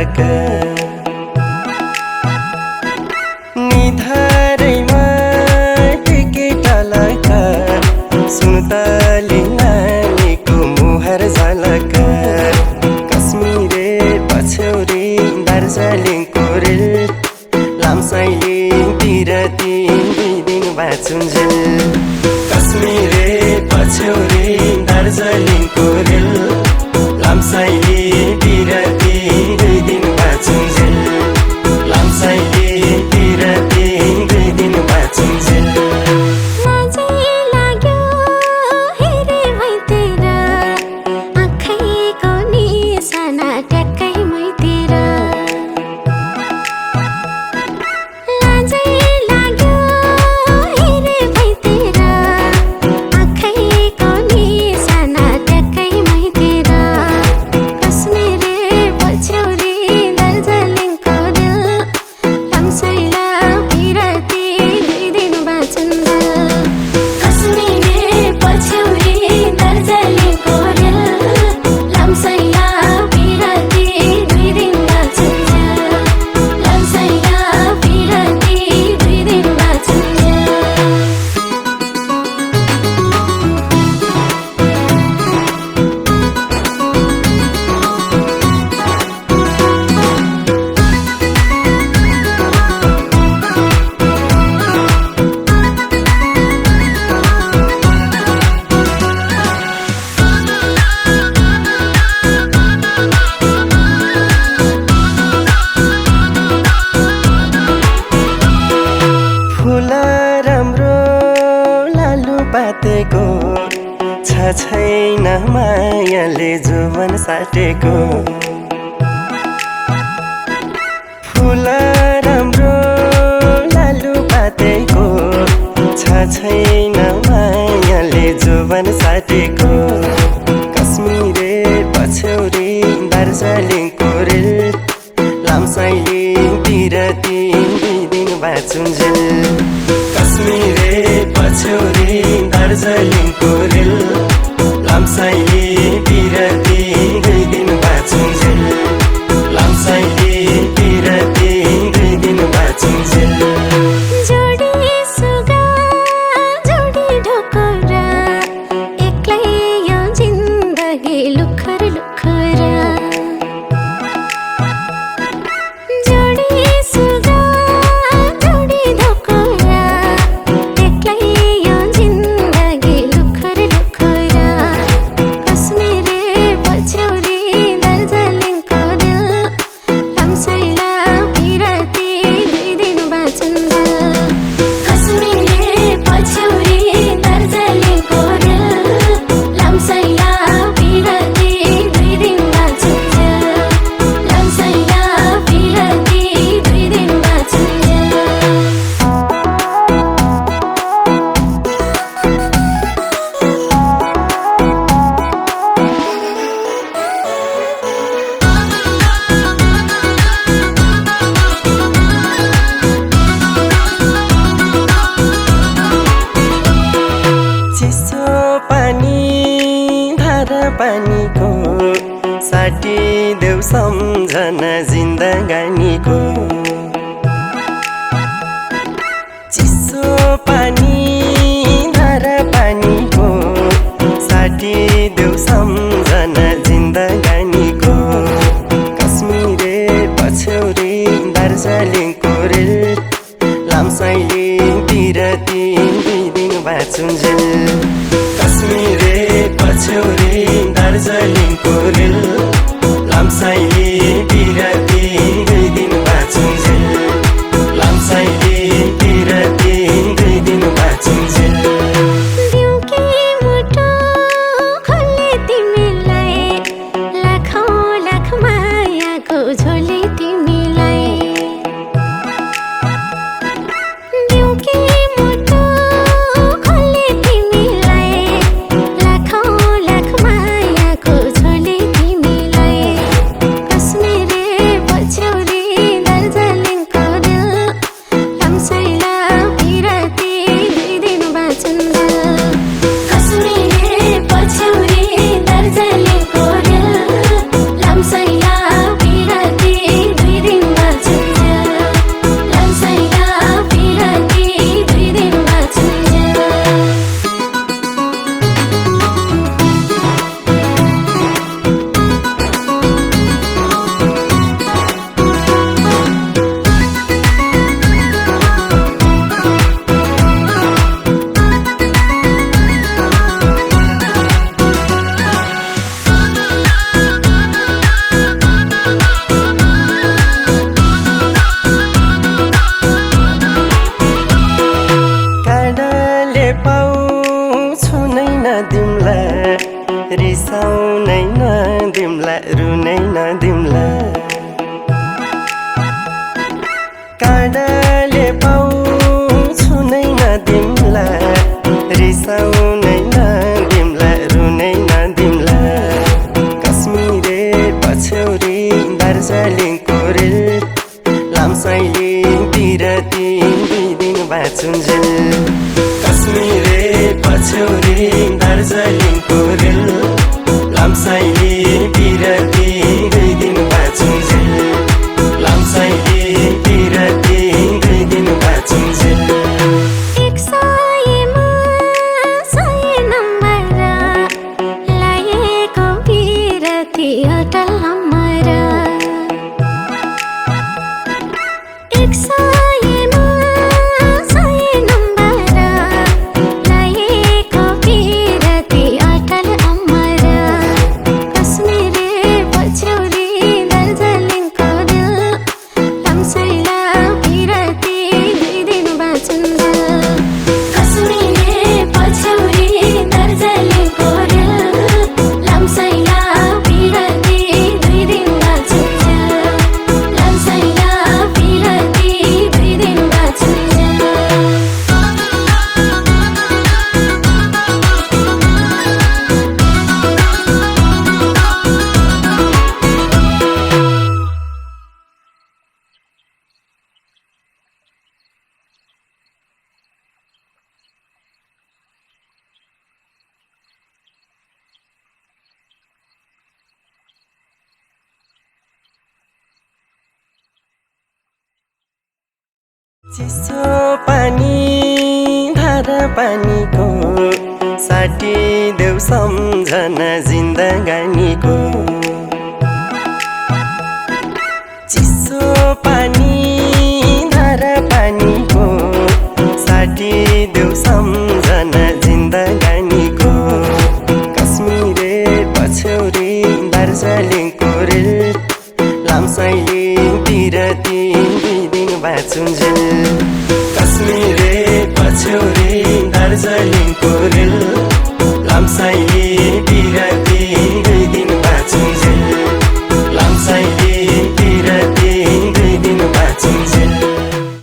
झालका निधारैमा ticket लका सुन्तली नानीको मुहार झलका कश्मीरे पछ्यौरी दार्जिलिङको रेल लामसाइले बिरती 2 दिन बाँचुन्जेल कश्मीरे पछ्यौरी दार्जिलिङको रेल लामसाइले बिरती 2 दिन बाँचुन्जेल लामसाइले बिरती 2 दिन बाँचुन्जेल पातेको छैन मायाले जुवन साटेको फुल राम्रो लालु पातेको छैन मायाले जुवन साटेको कश्मीरे पछ्यौरी दार्जिलिङको रेल लामसाइले बिरती 2 दिन बाँचुन्जेल कश्मीरे पछ्यौरी दार्जिलिङको रेल लामसाइले बिरती 2 दिन बाँचुन्जेल लामसाइले बिरती 2 दिन बाँचुन्जेल पानीको साटी देऊ सम्झना जिन्दगानीको चिसो पानी धारा पानीको साटी देऊ सम्झना जिन्दगानीको कश्मीरे पछ्यौरी दार्जिलिङको रेल लामसाइले बिरती 2 दिन बाँचुन्जेल कश्मीरे पछ्यौरी दार्जिलिङको रेल लामसाइले बिरती 2 दिन बाँचुन्जेल लामसाइले बिरती 2 दिन बाँचुन्जेल तिमीलाई काँडाले पाउँछु नै नदिमलाई रिसाउनै नदिमला रुनै नदिमला कश्मीरे पछ्यौरी दार्जिलिङको रेल लामसाइलिङतिर दुई दिन बाँचुन्जेल कश्मीरे पछ्यौरी दार्जिलिङको रेल लामसाइलिङतिर दुई दिन बाँचुन्जेल लामसाइलिङतिर दुई दिन बाँचुन्जेल अटल हमारा एक सायमा साय नम्बरा लाएको पिरती अटल हमारा कश्मीरे पछ्यौरी दार्जिलिङको दिल लामसाइला पिरती दुई दिन बाँचुन्जेल कश्मीरे पछ्यौरी दार्जिलिङको दिल लामसाइला चिसो पानी धारा पानीको साटी देऊ सम्झना जिन्दगानीको